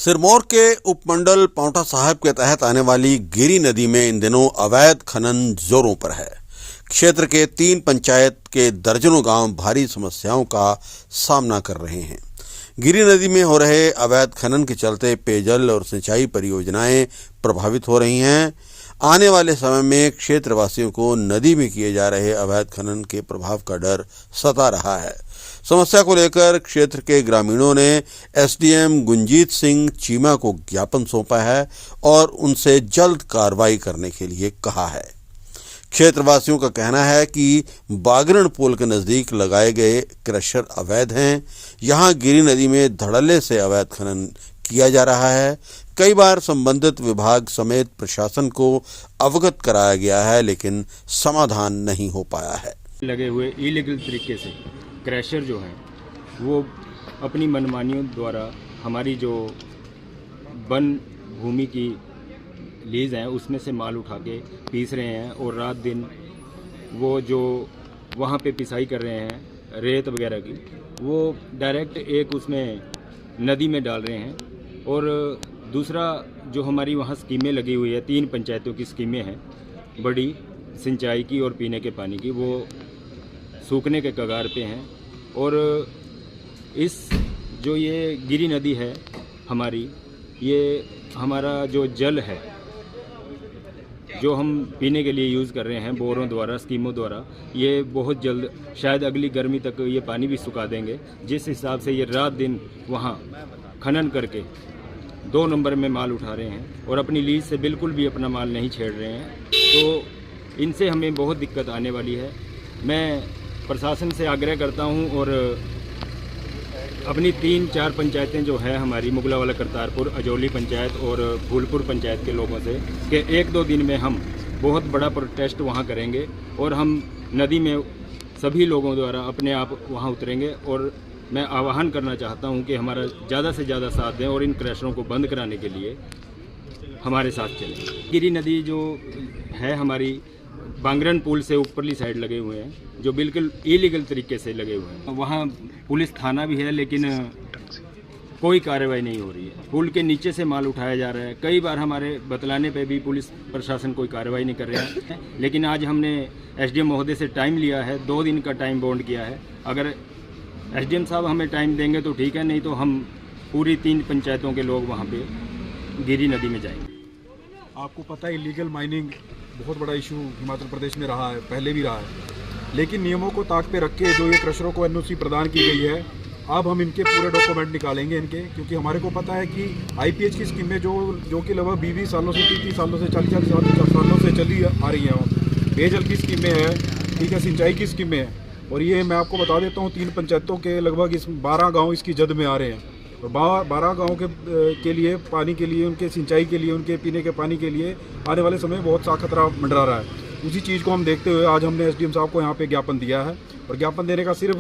सिरमौर के उपमंडल पांवटा साहिब के तहत आने वाली गिरी नदी में इन दिनों अवैध खनन जोरों पर है। क्षेत्र के 3 पंचायत के दर्जनों गांव भारी समस्याओं का सामना कर रहे हैं। गिरी नदी में हो रहे अवैध खनन के चलते पेयजल और सिंचाई परियोजनाएं प्रभावित हो रही हैं। आने वाले समय में क्षेत्रवासियों को नदी में किए जा रहे अवैध खनन के प्रभाव का डर सता रहा है। समस्या को लेकर क्षेत्र के ग्रामीणों ने एसडीएम गुंजीत सिंह चीमा को ज्ञापन सौंपा है और उनसे जल्द कार्रवाई करने के लिए कहा है। क्षेत्रवासियों का कहना है कि बागरण पुल के नजदीक लगाए गए क्रशर अवैध हैं। यहां गिरी नदी में धड़ल्ले से अवैध खनन किया जा रहा है। कई बार संबंधित विभाग समेत प्रशासन को अवगत कराया गया है, लेकिन समाधान नहीं हो पाया है। लगे हुए इलीगल तरीके से क्रैशर जो हैं वो अपनी मनमानियों द्वारा हमारी जो वन भूमि की लीज हैं उसमें से माल उठा के पीस रहे हैं और रात दिन वो जो वहाँ पे पिसाई कर रहे हैं रेत वगैरह की, वो डायरेक्ट एक उसमें नदी में डाल रहे हैं। और दूसरा जो हमारी वहाँ स्कीमें लगी हुई है, 3 पंचायतों की स्कीमें हैं बड़ी, सिंचाई की और पीने के पानी की, वो सूखने के कगार पे हैं। और इस जो ये गिरी नदी है हमारी, ये हमारा जो जल है जो हम पीने के लिए यूज़ कर रहे हैं बोरों द्वारा, स्कीमों द्वारा, ये बहुत जल्द शायद अगली गर्मी तक ये पानी भी सुखा देंगे। जिस हिसाब से ये रात दिन वहाँ खनन करके 2 नंबर में माल उठा रहे हैं और अपनी लीज से बिल्कुल भी अपना माल नहीं छेड़ रहे हैं, तो इनसे हमें बहुत दिक्कत आने वाली है। मैं प्रशासन से आग्रह करता हूं और अपनी 3-4 पंचायतें जो है हमारी, मुगलावाला, करतारपुर, अजौली पंचायत और फूलपुर पंचायत के लोगों से कि 1-2 दिन में हम बहुत बड़ा प्रोटेस्ट वहां करेंगे और हम नदी में सभी लोगों द्वारा अपने आप वहां उतरेंगे। और मैं आह्वान करना चाहता हूं कि हमारा ज़्यादा से ज़्यादा साथ दें और इन क्रैशरों को बंद कराने के लिए हमारे साथ चलें। गिरी नदी जो है हमारी बांगरन पुल से ऊपरली साइड लगे हुए हैं, जो बिल्कुल इलीगल तरीके से लगे हुए हैं। वहाँ पुलिस थाना भी है लेकिन कोई कार्रवाई नहीं हो रही है। पुल के नीचे से माल उठाया जा रहा है। कई बार हमारे बतलाने पे भी पुलिस प्रशासन कोई कार्रवाई नहीं कर रहा है। लेकिन आज हमने एसडीएम महोदय से टाइम लिया है, 2 दिन का टाइम बॉन्ड किया है। अगर एसडीएम साहब हमें टाइम देंगे तो ठीक है, नहीं तो हम पूरी 3 पंचायतों के लोग वहाँ पे गिरी नदी में जाएंगे। आपको पता है इलीगल माइनिंग बहुत बड़ा इशू हिमाचल प्रदेश में रहा है, पहले भी रहा है, लेकिन नियमों को ताक पे रख के जो ये क्रशरों को एनओसी प्रदान की गई है, अब हम इनके पूरे डॉक्यूमेंट निकालेंगे इनके, क्योंकि हमारे को पता है कि आईपीएच की स्कीमें जो कि लगभग 20 सालों से 30 सालों से 40 सालों से चली आ रही हैं। पेयजल की स्कीमें हैं, ठीक है, सिंचाई की स्कीमें हैं, और ये मैं आपको बता देता हूँ 3 पंचायतों के लगभग 12 गाँव इसकी जद में आ रहे हैं। और 12 गाँव के लिए पानी के लिए, उनके सिंचाई के लिए, उनके पीने के पानी के लिए आने वाले समय में बहुत सा खतरा मंडरा रहा है। उसी चीज़ को हम देखते हुए आज हमने एसडीएम साहब को यहाँ पे ज्ञापन दिया है। और ज्ञापन देने का सिर्फ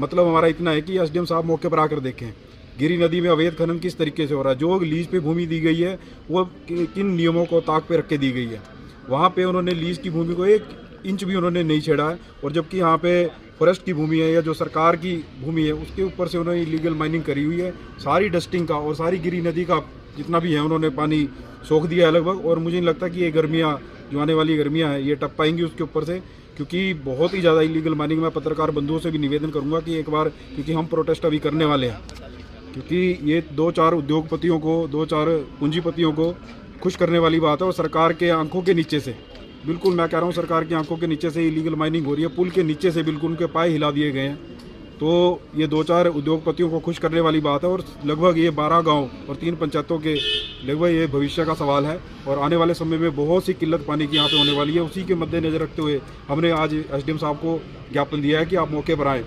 मतलब हमारा इतना है कि एसडीएम साहब मौके पर आकर देखें गिरी नदी में अवैध खनन किस तरीके से हो रहा है। जो लीज पे भूमि दी गई है वो किन नियमों को ताक पे रख के दी गई है। वहाँ पे उन्होंने लीज की भूमि को 1 इंच भी उन्होंने नहीं छेड़ा है, और जबकि यहाँ पे फॉरेस्ट की भूमि है या जो सरकार की भूमि है उसके ऊपर से उन्होंने इलीगल माइनिंग करी हुई है। सारी डस्टिंग का और सारी गिरी नदी का जितना भी है उन्होंने पानी सोख दिया है लगभग। और मुझे नहीं लगता कि ये गर्मियाँ जो आने वाली गर्मियाँ हैं ये टप पाएंगी उसके ऊपर से, क्योंकि बहुत ही ज़्यादा इलीगल माइनिंग। मैं पत्रकार बंधुओं से भी निवेदन करूँगा कि एक बार, क्योंकि हम प्रोटेस्ट अभी करने वाले हैं, क्योंकि ये 2-4 उद्योगपतियों को, 2-4 पूंजीपतियों को खुश करने वाली बात है। और सरकार के आंखों के नीचे से, बिल्कुल मैं कह रहा हूँ सरकार की आंखों के नीचे से इलीगल माइनिंग हो रही है। पुल के नीचे से बिल्कुल उनके पाए हिला दिए गए हैं। तो ये 2-4 उद्योगपतियों को खुश करने वाली बात है। और लगभग ये 12 गांव और 3 पंचायतों के लगभग ये भविष्य का सवाल है। और आने वाले समय में बहुत सी किल्लत पानी की यहाँ पे होने वाली है। उसी के मद्देनजर रखते हुए हमने आज एसडीएम साहब को ज्ञापन दिया है कि आप मौके पर आएँ।